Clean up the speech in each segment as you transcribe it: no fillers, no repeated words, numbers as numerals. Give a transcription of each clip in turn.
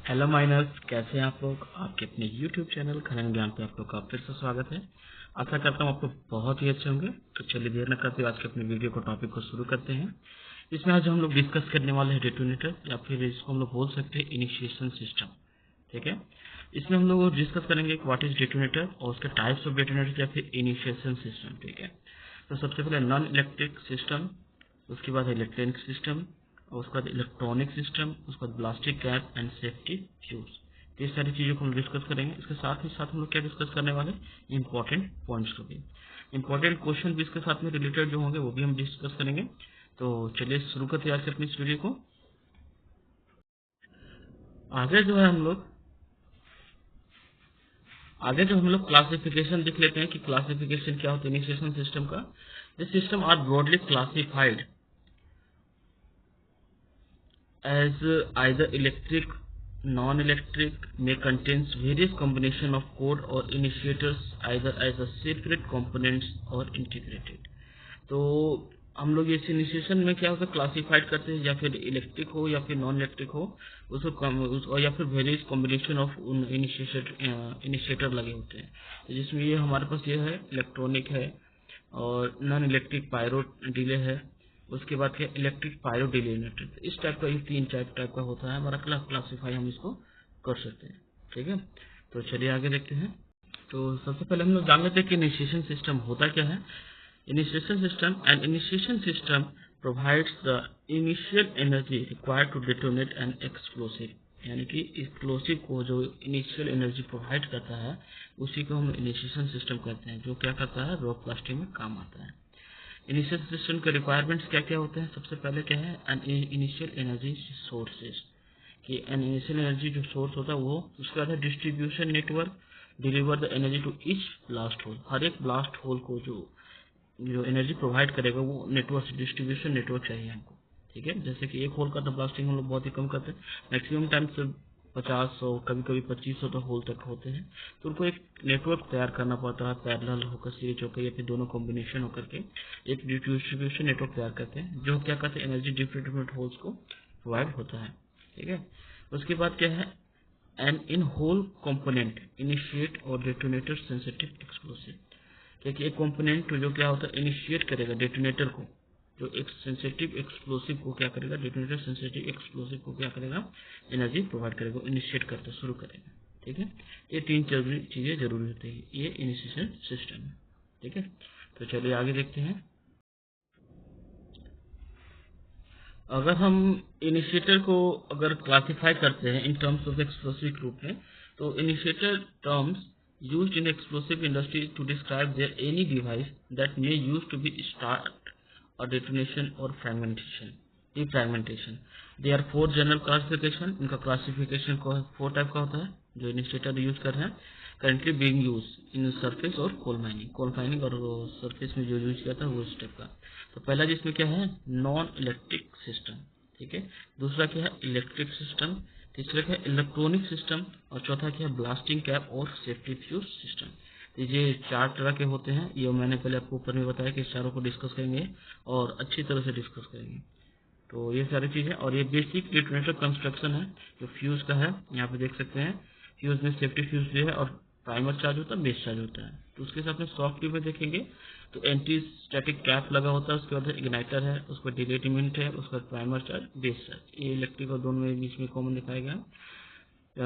Hello miners, कैसे हैं आप लोग। आपके अपने YouTube चैनल खनन ज्ञान पे आप लोग का फिर से स्वागत है। आशा करता हूँ आप लोग बहुत ही अच्छे होंगे। तो चलिए देर न करते हुए आज के अपने वीडियो को टॉपिक को शुरू करते हैं। इसमें आज हम लोग डिस्कस करने वाले हैं डेटोनेटर, या फिर इसको हम लोग बोल सकते हैं इनिशिएशन सिस्टम। ठीक है, इसमें हम लोग डिस्कस करेंगे व्हाट इज डेटोनेटर और उसके टाइप्स ऑफ डेटोनेटर या फिर इनिशिएशन सिस्टम। ठीक है, तो सबसे पहले नॉन इलेक्ट्रिक सिस्टम, उसके बाद इलेक्ट्रॉनिक सिस्टम, और उसके बाद इलेक्ट्रॉनिक सिस्टम, उसके बाद plastic cap and safety fuse. ये सारी चीज़ों को हम डिस्कस करेंगे। इसके साथ ही साथ हम लोग क्या डिस्कस करने वाले हैं, इंपॉर्टेंट पॉइंट्स को भी, इंपॉर्टेंट क्वेश्चन भी इसके साथ में रिलेटेड जो होंगे वो भी हम डिस्कस करेंगे। तो चलिए शुरू करते हैं आज से अपनी इस वीडियो को। आगे जो है हम लोग क्लासिफिकेशन देख लेते हैं कि क्लासिफिकेशन क्या होता है इनिशिएशन सिस्टम का। This system are broadly classified as either electric, non-electric, may contains various combination of code or initiators either as a separate components or integrated। तो हम लोग इस इनिशिएशन में क्या होता है क्लासिफाइड करते हैं, या फिर इलेक्ट्रिक हो या फिर नॉन इलेक्ट्रिक हो, और या फिर वेरियस कॉम्बिनेशन ऑफ इनिशिएटर लगे होते हैं। तो जिसमें ये हमारे पास ये है इलेक्ट्रॉनिक है, और नॉन इलेक्ट्रिक पायरो डिले है, उसके बाद क्या इलेक्ट्रिक पायरो डिलेनेटर। इस टाइप का ये तीन टाइप का होता है हमारा क्लासिफाई, हम इसको कर सकते हैं। ठीक है, तो चलिए आगे देखते हैं। तो सबसे पहले हम लोग जान लेते हैं कि इनिशिएशन सिस्टम होता क्या है। Initiation system, an initiation system provides the initial energy required to detonate an explosive। यानी कि एक्सप्लोसिव को जो इनिशियल एनर्जी प्रोवाइड करता है उसी को हम इनिशिएशन सिस्टम कहते हैं, जो क्या करता है रॉक ब्लास्टिंग में काम आता है। इनिशियल सिस्टम के रिक्वायरमेंट्स क्या क्या होते हैं। सबसे पहले क्या है, एन इनिशियल एनर्जी सोर्सेज, कि एन इनिशियल एनर्जी जो सोर्स होता है वो, उसके बाद है distribution network, deliver the energy to each blast hole. हर एक ब्लास्ट होल को जो एनर्जी प्रोवाइड करेगा वो नेटवर्क, डिस्ट्रीब्यूशन नेटवर्क चाहिए हमको। ठीक है, जैसे कि एक होल का तो ब्लास्टिंग हम लोग बहुत ही कम करते हैं, मैक्सिमम टाइम से 50-100 कभी कभी 2500 तक होल तक होते हैं। तो उनको एक नेटवर्क तैयार करना पड़ता है, पैरेलल होकर सीरीज होकर या फिर दोनों कॉम्बिनेशन होकर के एक डिस्ट्रीब्यूशन नेटवर्क तैयार करते हैं, जो क्या करते हैं एनर्जी डिफरेंट डिफरेंट होल्स को प्रोवाइड होता है। ठीक है, उसके बाद क्या है, an in hole component initiate और डेटोनेटर सेंसिटिव एक्सप्लोसिव। क्योंकि एक कंपोनेंट जो क्या होता है इनिशिएट करेगा डेटोनेटर को, जो एक सेंसिटिव एक्सप्लोसिव को क्या करेगा, डेटोनेटर सेंसिटिव एक्सप्लोसिव को क्या करेगा, एनर्जी प्रोवाइड करेगा, इनिशिएट करते शुरू करेगा। ठीक है, ये तीन चीजें जरूरी होती है, ये इनिशिएशन सिस्टम है। ठीक है, तो चलिए आगे देखते हैं। अगर हम इनिशिएटर को अगर क्लासिफाई करते हैं in terms of explosive group में, तो initiator terms used in explosive industry to describe their any device that may use to be start or detonation or fragmentation, defragmentation। There are four general classification। इनका classification को 4 type का होता है जो initiator use कर रहे हैं, currently being use in surface और कोल माइनिंग और सरफेस में जो यूज किया था वो इस टाइप का। तो पहला जिसमें क्या है, नॉन इलेक्ट्रिक सिस्टम। ठीक है, दूसरा क्या है इलेक्ट्रिक सिस्टम, तीसरा क्या है इलेक्ट्रॉनिक सिस्टम, और चौथा क्या है ब्लास्टिंग कैप और सेफ्टी फ्यूज सिस्टम। तो ये 4 तरह के होते हैं, ये मैंने पहले आपको ऊपर में बताया कि इस चारों को डिस्कस करेंगे और अच्छी तरह से डिस्कस करेंगे। तो ये सारी चीजें, और ये बेसिक डिटोनेटर कंस्ट्रक्शन है जो फ्यूज का है। यहाँ पे देख सकते हैं फ्यूज में सेफ्टी फ्यूज भी है, और प्राइमर चार्ज होता है, बेस चार्ज होता है। तो उसके साथ में सॉफ्ट ट्यूब में देखेंगे तो एंटी स्टैटिक कैप लगा होता है, उसके बाद इग्नाइटर है, उसके बाद डिलेटमेंट है, उसके बाद प्राइमर चार्ज, बेस चार्ज। ये इलेक्ट्रिक और दोनों में बीच में कॉमन दिखाया गया।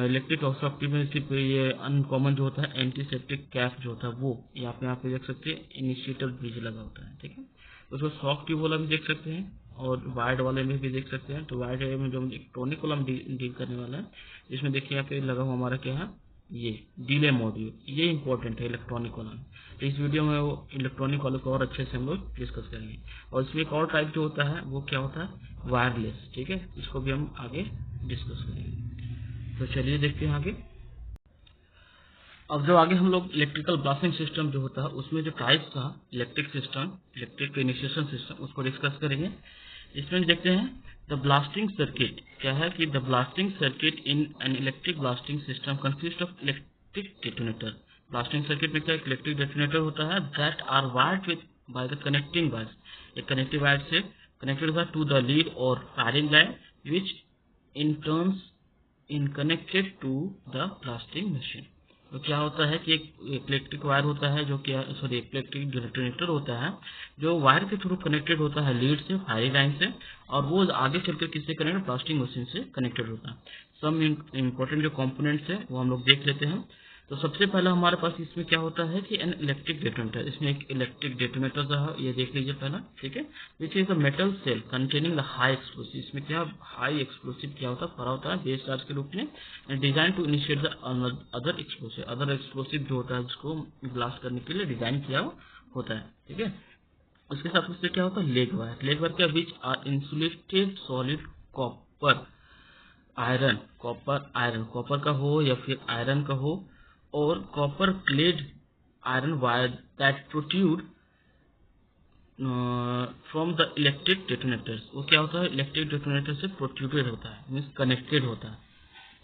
इलेक्ट्रिक और सॉफ्ट ट्यूब में सिर्फ ये अनकॉमन जो होता है एंटी सेप्टिक कैप जो होता है वो यहाँ पे देख सकते हैं इनिशिएटर ब्रिज लगा होता है। ठीक है, उसको सॉफ्ट ट्यूब वाला भी देख सकते हैं और वायर्ड वाले में भी देख सकते हैं। तो वायर्ड में जो इलेक्ट्रॉनिक वाला हम डील करने वाला है, इसमें देखिए यहाँ पे लगा हुआ हमारा क्या है, ये डिले मॉड्यूल, ये इंपॉर्टेंट है इलेक्ट्रॉनिक वाला। तो इस वीडियो में वो इलेक्ट्रॉनिक वाले को और अच्छे से हम लोग डिस्कस करेंगे। और इसमें एक और टाइप जो होता है वो क्या होता है, वायरलेस। ठीक है, इसको भी हम आगे डिस्कस करेंगे। तो चलिए देखते हैं आगे। अब जो आगे हम लोग इलेक्ट्रिकल ब्लास्टिंग सिस्टम जो होता है उसमें जो टाइप्स था electric system, electric initiation system, उसको डिस्कस करेंगे। इसमें देखते हैं द ब्लास्टिंग सर्किट क्या है, कि the blasting circuit in an electric blasting system consist of electric detonator. Blasting circuit में क्या इलेक्ट्रिक डेटोनेटर होता है, that are wired with by the connecting wires, एक कनेक्टिव वायर से कनेक्टेड होता है टू द लीड और firing line, which in turns in connected to the blasting machine. तो क्या होता है कि एक इलेक्ट्रिक वायर होता है जो कि इलेक्ट्रिक डिटोनेटर होता है जो वायर के थ्रू कनेक्टेड होता है लीड से, फायरिंग लाइन से, और वो आगे चलकर किससे कनेक्टेड, ब्लास्टिंग मशीन से कनेक्टेड होता है। सम इम्पोर्टेंट जो कंपोनेंट्स है वो हम लोग देख लेते हैं। तो सबसे पहला हमारे पास इसमें क्या होता है कि एन इलेक्ट्रिक डेटोनेटर, इसमें एक इलेक्ट्रिक डेटोनेटर है, ये देख लीजिए पहला, ठीक है। Which is a metal cell containing the high explosive, इसमें क्या हाई एक्सप्लोसिव क्या होता है, भरा होता है बेस चार्ज के रूप में, design to initiate the other explosive जो होता है जिसको ब्लास्ट करने के लिए डिजाइन किया होता है, ठीक है। उसके साथ उससे क्या होता है लेग वायर के बीच are insulated solid copper iron copper का हो या फिर आयरन का हो, और copper plate iron wire that protrude from the electric detonators. वो क्या होता है, इलेक्ट्रिक डेटोनेटर से प्रोट्रूडेड होता है, मीन्स कनेक्टेड होता है।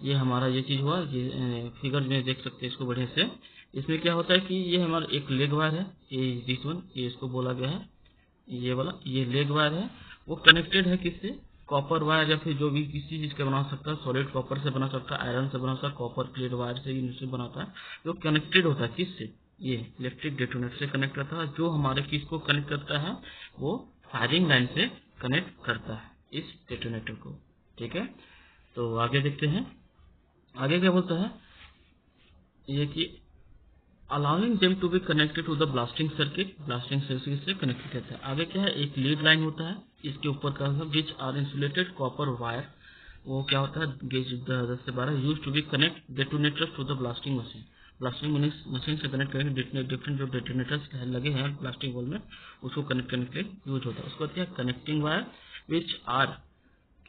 ये हमारा ये चीज हुआ, ये फिगर में देख सकते हैं इसको बढ़िया से। इसमें क्या होता है कि ये हमारा एक लेग वायर है, ये दिस वन, ये इसको बोला गया है, ये वाला ये लेग वायर है, वो कनेक्टेड है किससे, कॉपर वायर या फिर जो भी किसी चीज का बना सकता है, सॉलिड कॉपर से बना सकता है, आयरन से बना सकता है, कॉपर प्लेट वायर से इनसे बनाता है, जो कनेक्टेड होता है किससे, ये इलेक्ट्रिक डेटोनेटर से कनेक्ट करता है, जो हमारे किसको कनेक्ट करता है, वो फायरिंग लाइन से कनेक्ट करता है इस डेटोनेटर को, ठीक है। तो आगे देखते हैं, आगे क्या बोलता है ये कि allowing them to be connected to the blasting circuit से कनेक्टेड रहता है। आगे क्या है, एक लीड लाइन होता है, इसके ऊपर का which are insulated copper wire, वो क्या होता है गेज 10 से 12 use to be connect detonator to the blasting machine से कनेक्ट करके डिफरेंट जो डेटोनेटर्स लगे हैं ब्लास्टिंग होल में उसको कनेक्ट करने के लिए यूज होता है। उसको क्या connecting wire which are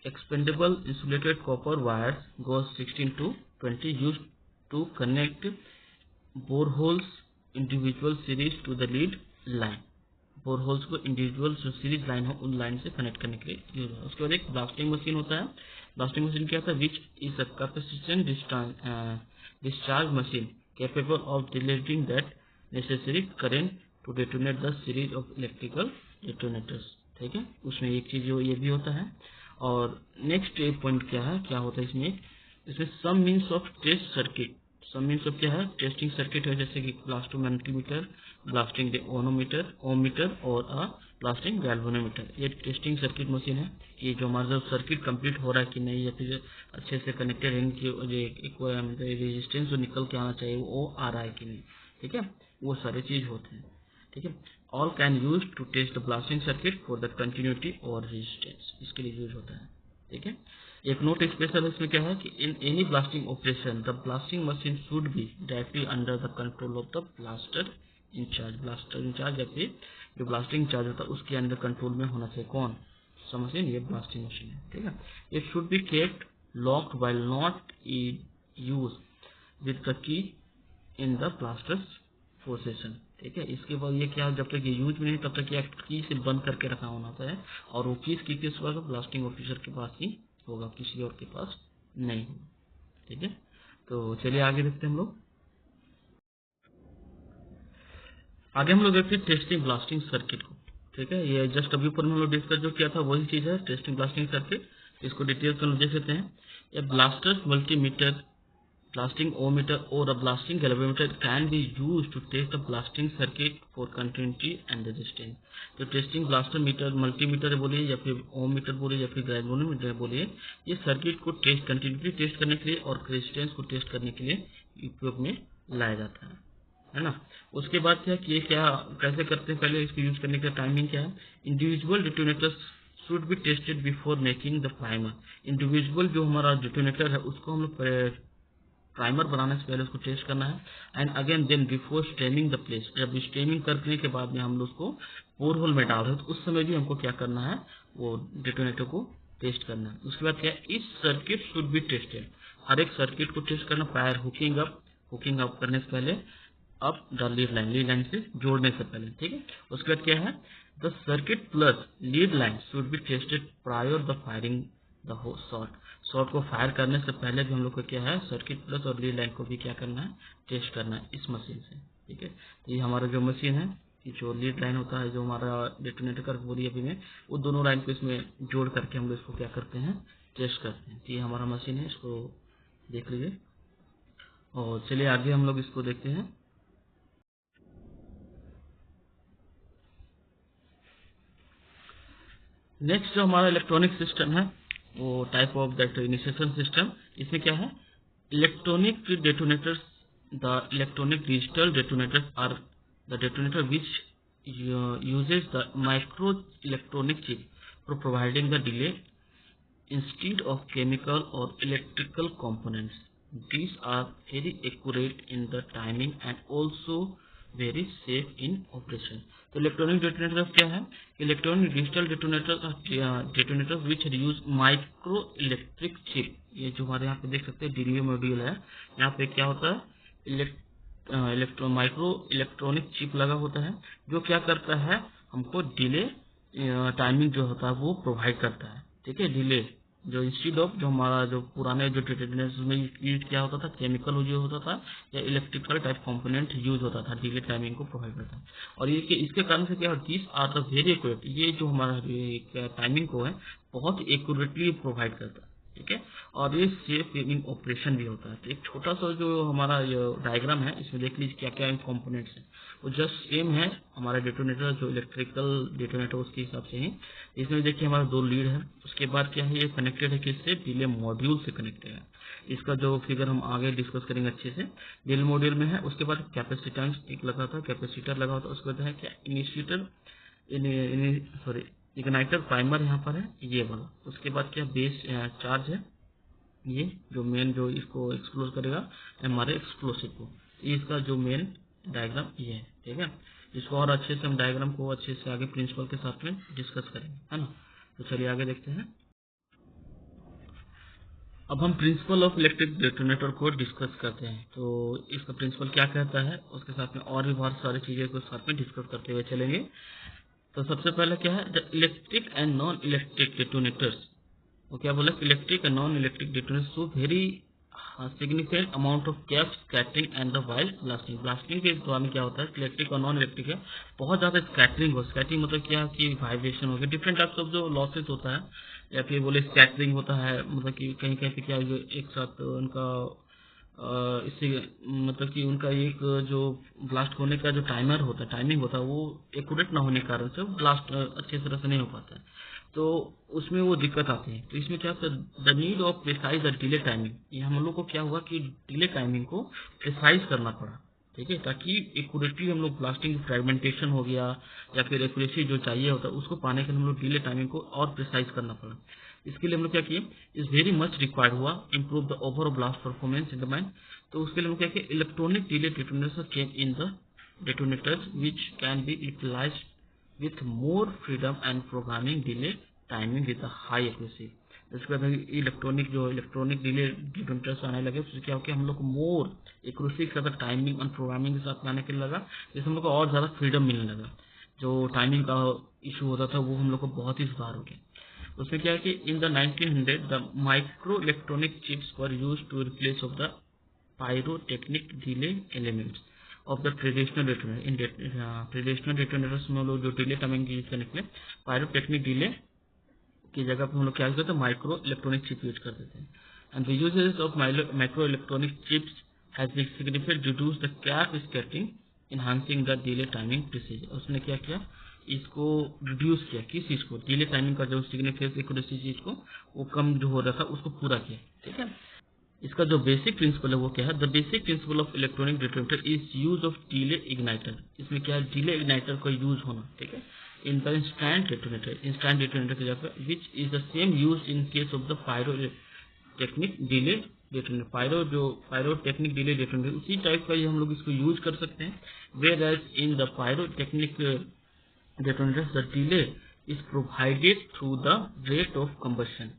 expendable insulated copper wires goes 16 to 20 used to connect boreholes individual series to the lead line। बोरहोल्स को इंडिविजुअल जो सीरीज लाइन हो उन लाइन से कनेक्ट करने के लिए यूज होता है। उसके बाद एक ब्लास्टिंग मशीन होता है। ब्लास्टिंग मशीन क्या होता है, which is a capacitant discharge machine capable of delivering that necessary current to detonate the series of electrical detonators, ठीक है। उसमें एक चीज जो ये भी होता है। और नेक्स्ट पॉइंट क्या होता है इसमें some means of test circuit, some means of क्या है, टेस्टिंग सर्किट है, जैसे कि ब्लास्टोमल्टीमीटर, ब्लास्टिंग ओमीटर और ब्लास्टिंग गैल्वेनोमीटर। ये टेस्टिंग सर्किट मशीन है, ये जो हमारा सर्किट कंप्लीट हो रहा है कि नहीं, या फिर अच्छे से कनेक्टेड है कि रेजिस्टेंस जो निकल के आना चाहिए वो आ रहा है कि नहीं, ठीक है, वो सारे चीज होते हैं, ठीक है। All can use to test the blasting circuit for the continuity और रेजिस्टेंस, इसके लिए यूज होता है, ठीक है। एक नोट स्पेशल इसमें क्या है कि in any blasting operation the blasting machine should be directly under the control of the blaster in charge या फिर जो ब्लास्टिंग इंचार्ज होता है उसके अंडर कंट्रोल में होना चाहिए। कौन सा मशीन, ये ब्लास्टिंग मशीन है, ठीक है। It should be kept locked while not use with the key in the blasters position, ठीक है। इसके बाद ये क्या, जब तक ये यूज में नहीं तब तक ये की से बंद करके रखा होना चाहिए, और वो की किस पास, ब्लास्टिंग ऑफिसर के पास ही होगा, किसी और के पास नहीं होगा, ठीक है। तो चलिए आगे देखते हैं हम लोग। आगे हम लोग देखते हैं टेस्टिंग ब्लास्टिंग सर्किट को, ठीक है। ये जस्ट अभी ऊपर में हम लोग डिस्कस जो किया था वही चीज है, टेस्टिंग ब्लास्टिंग सर्किट। इसको डिटेल्स में देख लेते हैं। A blaster's multimeter, blasting ometer or a blasting galvanometer can be used to test the blasting circuit for continuity and resistance। तो टेस्टिंग ब्लास्टर मीटर, मल्टीमीटर बोलिए या फिर ओमीटर बोलिए या फिर गैल्वेनोमीटर बोलिए, ये सर्किट को टेस्ट कंटिन्यूटी टेस्ट करने के लिए और रेजिस्टेंस को टेस्ट करने के लिए उपयोग में लाया जाता है ना। उसके बाद क्या कि ये क्या कैसे करते हैं, पहले इसको यूज करने का टाइमिंग क्या है, individual detonators should be tested before making the primer. Individual जो हमारा डिटोनेटर है उसको हम लोग प्राइमर बनाने से पहले उसको टेस्ट करना है, and again then before stemming the place, जब स्टेमिंग करने के बाद में हम लोग उसको बोरहोल में डाल रहे हैं तो उस समय भी हमको क्या करना है, वो डिटोनेटर को टेस्ट करना है। उसके बाद क्या है, इस सर्किट शुड बी टेस्टेड, हर एक सर्किट को टेस्ट करना प्रायर हुकिंग अप करने से पहले, अप द लीड लाइन से जोड़ने से पहले, ठीक है। उसके बाद क्या है, the circuit plus lead line should be tested prior the firing the short को फायर करने से पहले भी हम लोग को क्या है, सर्किट प्लस और लीड लाइन को भी क्या करना है, टेस्ट करना है इस मशीन से, ठीक है। तो ये हमारा जो मशीन है कि जो लीड लाइन होता है, जो हमारा डेटोनेटर का बोली अभी में, वो दोनों लाइन को इसमें जोड़ करके हम लोग इसको क्या करते हैं, टेस्ट करते हैं। तो ये हमारा मशीन है, इसको देख लीजिए। और चलिए आगे हम लोग इसको देखते हैं। नेक्स्ट जो हमारा इलेक्ट्रॉनिक सिस्टम है वो type of that initiation system. इसमें क्या है, electronic detonators, the electronic digital detonators are the detonator which uses the micro electronic chip for providing the delay instead of chemical or electrical components. These are very accurate in the timing and also very safe in operation. तो electronic detonator क्या है, electronic digital detonator विच use micro electric chip. ये जो हमारे यहाँ पे देख सकते हैं डीले मॉड्यूल है, यहाँ पे क्या होता है, माइक्रो इलेक्ट्रॉनिक चिप लगा होता है, जो क्या करता है, हमको डिले टाइमिंग जो होता है वो प्रोवाइड करता है। ठीक है, डिले जो इंस्टीड ऑफ जो हमारा जो पुराने जो डेटोनेटर्स में यूज क्या होता था, केमिकल यूज होता था या इलेक्ट्रिकल टाइप कंपोनेंट यूज होता था, डिले टाइमिंग को प्रोवाइड करता है। और ये इसके कारण से क्या, this are the very accurate, ये जो हमारा टाइमिंग को है बहुत एक्यूरेटली प्रोवाइड करता है। ठीक है, और ये सेफ इन ऑपरेशन भी होता है। तो एक छोटा सा जो हमारा डायग्राम है, इसमें देख लीजिए क्या क्या कंपोनेंट्स हैं, वो जस्ट सेम है हमारा डेटोनेटर जो इलेक्ट्रिकल डेटोनेटर उसके हिसाब से ही। इसमें देखिए हमारा 2 लीड है, उसके बाद क्या है, ये कनेक्टेड है किससे, डिले मॉड्यूल से कनेक्टेड है। इसका जो फिगर हम आगे डिस्कस करेंगे अच्छे से। डिले मॉड्यूल में है, उसके बाद कैपेसिटेंस एक लगा था, कैपेसिटर लगा होता है, उसके बाद है क्या, इनिशिएटर, सॉरी इग्नाइटर प्राइमर यहाँ पर है ये वाला। उसके बाद क्या, बेस चार्ज है, ये जो मेन जो इसको एक्सप्लोर करेगा हमारे एक्सप्लोसिव को। इसका जो मेन डायग्राम ये है। ठीक है, इसको और अच्छे से हम डायग्राम को अच्छे से आगे प्रिंसिपल के साथ में डिस्कस करेंगे, है ना। तो चलिए आगे देखते हैं। अब हम प्रिंसिपल ऑफ इलेक्ट्रिक डेटोनेटर को डिस्कस करते हैं। तो इसका प्रिंसिपल क्या कहता है, उसके साथ में और भी बहुत सारी चीजें को साथ में डिस्कस करते हुए चलेंगे। तो सबसे पहले क्या है, the electric and non electric detonators. वो क्या बोला, electric and non electric detonators so very significant amount of gap scattering and the wild blasting. Blasting के दौरान क्या होता है, इलेक्ट्रिक और नॉन इलेक्ट्रिक है, बहुत ज्यादा स्कैटरिंग हो। स्कैटरिंग मतलब क्या कि वाइब्रेशन हो गया, डिफरेंट टाइप्स ऑफ जो लॉसेस होता है, या फिर बोले स्कैटरिंग होता है, मतलब कि कहीं कहीं पे क्या एक साथ उनका इससे मतलब कि उनका एक जो ब्लास्ट होने का जो टाइमर होता है, टाइमिंग होता है, वो एक्यूरेट ना होने के कारण से ब्लास्ट अच्छे तरह से नहीं हो पाता है, तो उसमें वो दिक्कत आती है। तो इसमें क्या होता है, the need of precise the delay timing. ये हम लोग को क्या हुआ कि डिले टाइमिंग को प्रिसाइज करना पड़ा। ठीक है, ताकि एक्यूरेटली हम लोग ब्लास्टिंग फ्रेगमेंटेशन हो गया या फिर एक्यूरेसी जो चाहिए होता है उसको पाने के लिए हम लोग डिले टाइमिंग को और प्रिसाइज करना पड़ा। इसके लिए हम लोग क्या किए, इज वेरी मच रिक्वायर्ड हुआ improve the overall blast performance in the mine. तो उसके लिए हम क्या किए, electronic delay detonators came in the detonators which can be utilized with more freedom and programming delay timing with a high accuracy। इसके बाद electronic जो electronic delay detonators आने लगे, उससे क्या हो गया, हम लोग को मोर एक्यूरेसी के साथ टाइमिंग और प्रोग्रामिंग के साथ में आने के लिए लगा, जिससे हम लोग को और ज़्यादा फ्रीडम मिलने लगा। जो टाइमिंग का इशू होता था वो हम लोग को बहुत ही सुधार हो गया। उसमें क्या है कि in the 1900 the micro electronic chips were use to replace of the pyrotechnic delay elements of the traditional detonator. इन ट्रेडिशनल डेटोनेटर्स में हम लोग जो डिले टाइमिंग यूज करने के लिए पायरोटेक्निक डिले की जगह पे हम लोग क्या करते थे, माइक्रो इलेक्ट्रॉनिक चिप यूज करते थे। And the uses of micro electronic chips has significantly reduce the gap scattering enhancing the delay timing precision. उसने क्या किया, इसको रिड्यूस किया, किस चीज को, डिले टाइमिंग का जो सिग्निफिकेंस एक्यूरेसी चीज को वो कम जो हो रहा था उसको पूरा किया। ठीक है, इसका जो बेसिक प्रिंसिपल है वो क्या है, the basic principle of electronic detonator is use of delay igniter. इसमें क्या है, डिले इग्नाइटर का यूज होना। ठीक है, in the instant detonator, instant detonator की जगह which is the same use in case of the pyrotechnic delay detonator. Pyrotechnic delay detonator उसी टाइप का ही हम लोग इसको यूज कर सकते हैं। Where as in the pyrotechnic detonator the delay is provided through the rate of combustion.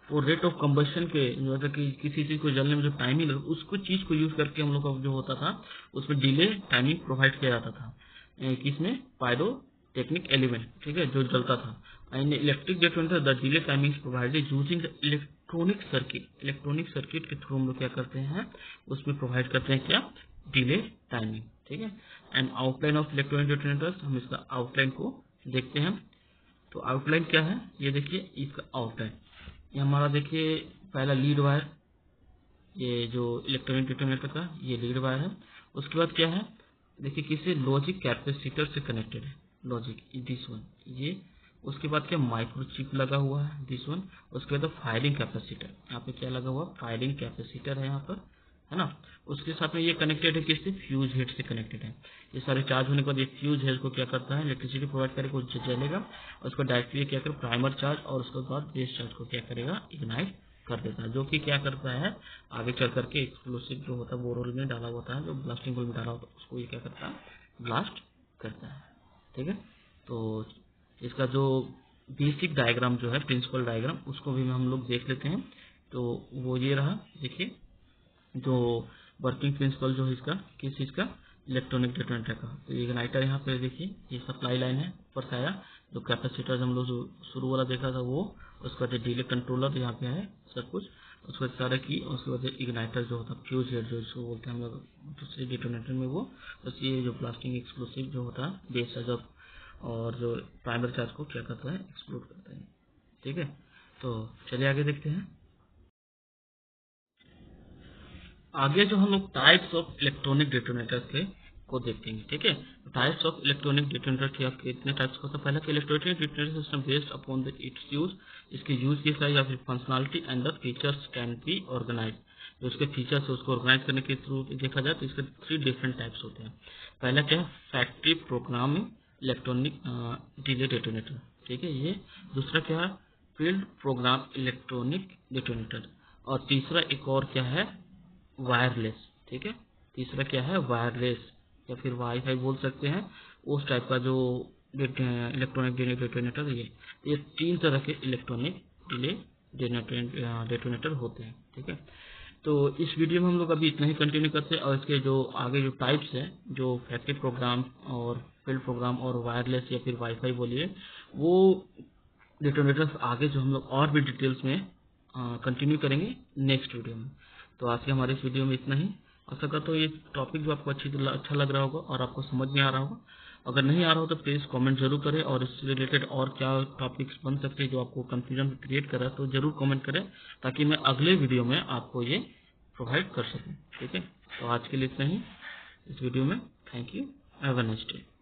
वो रेट ऑफ कंबशन के मतलब कि किसी चीज को जलने में जो टाइमिंग लगे उसको चीज को यूज करके हम लोग का जो होता था उसमें डिले टाइमिंग प्रोवाइड किया जाता था। किसमें, पायरो टेक्निक एलिमेंट। ठीक है, जो जलता था। इन electric detonator the delay timing provided using the electronic circuit. Electronic circuit के थ्रू हम लोग क्या करते हैं, उसमें प्रोवाइड करते हैं क्या, डिले टाइमिंग। ठीक है, and outline of electronic detonators, हम इसका आउटलाइन को देखते हैं। तो आउटलाइन क्या है, ये देखिए इसका आउटलाइन। ये हमारा देखिए पहला लीड वायर, ये जो इलेक्ट्रॉनिक डिटोनेटर का ये लीड वायर है। उसके बाद क्या है, देखिए किसी लॉजिक कैपेसिटर से कनेक्टेड है, लॉजिक दिस वन ये। उसके बाद क्या माइक्रोचिप लगा हुआ है दिस वन। उसके बाद फायरिंग कैपेसिटर, यहाँ पे क्या लगा हुआ, फायरिंग कैपेसिटर है यहाँ पर, है ना। उसके साथ में ये कनेक्टेड है किससे, फ्यूज हेड से कनेक्टेड है। ये सारे चार्ज होने के बाद ये फ्यूज हेड को क्या करता है, इलेक्ट्रिसिटी प्रोवाइड करेगा, कुछ जलेगा और उसको डायरेक्टली क्या करेगा, प्राइमर चार्ज और उसके बाद बेस चार्ज को क्या करेगा, इग्नाइट कर देता है, जो कि क्या करता है आगे चल करके एक्सप्लोसिव जो होता है बोरोल में डाला होता है, जो ब्लास्टिंग होल में डाला होता है, उसको ये क्या करता है, ब्लास्ट करता है। ठीक है, तो इसका जो बेसिक डायग्राम जो है, प्रिंसिपल डायग्राम, उसको भी हम लोग देख लेते हैं। तो वो ये रहा, देखिए जो वर्किंग प्रिंसिपल जो है इसका, किस चीज़ का, इलेक्ट्रॉनिक डिटोनेटर का। तो इग्नाइटर यहाँ पे देखिए ये सप्लाई लाइन है, ऊपर से आया जो कैपेसिटर हम लोग शुरू वाला देखा था वो, उसके बाद डिले कंट्रोलर यहाँ पे है सब कुछ, उसके बाद सारा की, उसके बाद इग्नाइटर जो होता है, फ्यूज हेड जो इसको बोलते हैं हम लोग दूसरे डिटोनेटर में वो, बस ये जो ब्लास्टिंग एक्सप्लोसिव जो होता है बेस चार्ज और जो प्राइमरी चार्ज को क्या करता है, एक्सप्लोड करता है। ठीक है, तो चलिए आगे देखते हैं। आगे जो हम लोग टाइप्स ऑफ इलेक्ट्रॉनिक डिटोनेटर के को देखेंगे। ठीक है, टाइप्स ऑफ इलेक्ट्रॉनिक डिटोनेटर के आपके इतने टाइप्स होता है। पहला कि electronic detonator system based upon the its use, इसके यूज की साइज या फिर functionality and the features can be organize. जो उसके फीचर्स है उसको ऑर्गेनाइज करने के थ्रू देखा जाए तो इसके 3 डिफरेंट टाइप्स होते हैं। पहला क्या है, factory program electronic delay detonator. ठीक है, ये दूसरा क्या है, फील्ड प्रोग्राम इलेक्ट्रॉनिक डिटोनेटर, और तीसरा एक और क्या है, वायरलेस। ठीक है, तीसरा क्या है, वायरलेस या फिर वाईफाई बोल सकते हैं, उस टाइप का जो इलेक्ट्रॉनिक डिले डिटोनेटर। ये 3 तरह के इलेक्ट्रॉनिक डिले डिटोनेटर होते हैं। ठीक है, तो इस वीडियो में हम लोग अभी इतना ही कंटिन्यू करते हैं, और इसके जो आगे जो टाइप्स हैं, जो फैक्ट्री प्रोग्राम और फील्ड प्रोग्राम और वायरलेस या फिर वाईफाई बोलिए, वो डिटोनेटर्स आगे जो हम लोग और भी डिटेल्स में कंटिन्यू करेंगे नेक्स्ट वीडियो में। तो आज के हमारे इस वीडियो में इतना ही। आशा करता हूँ ये टॉपिक जो आपको अच्छा लग रहा होगा और आपको समझ में आ रहा होगा। अगर नहीं आ रहा हो तो प्लीज़ कमेंट जरूर करें, और इससे रिलेटेड और क्या टॉपिक्स बन सकते हैं जो आपको कंफ्यूजन क्रिएट कर रहा है तो जरूर कमेंट करें, ताकि मैं अगले वीडियो में आपको ये प्रोवाइड कर सकूँ। ठीक है, तो आज के लिए इतना ही इस वीडियो में। Thank you, have a nice day.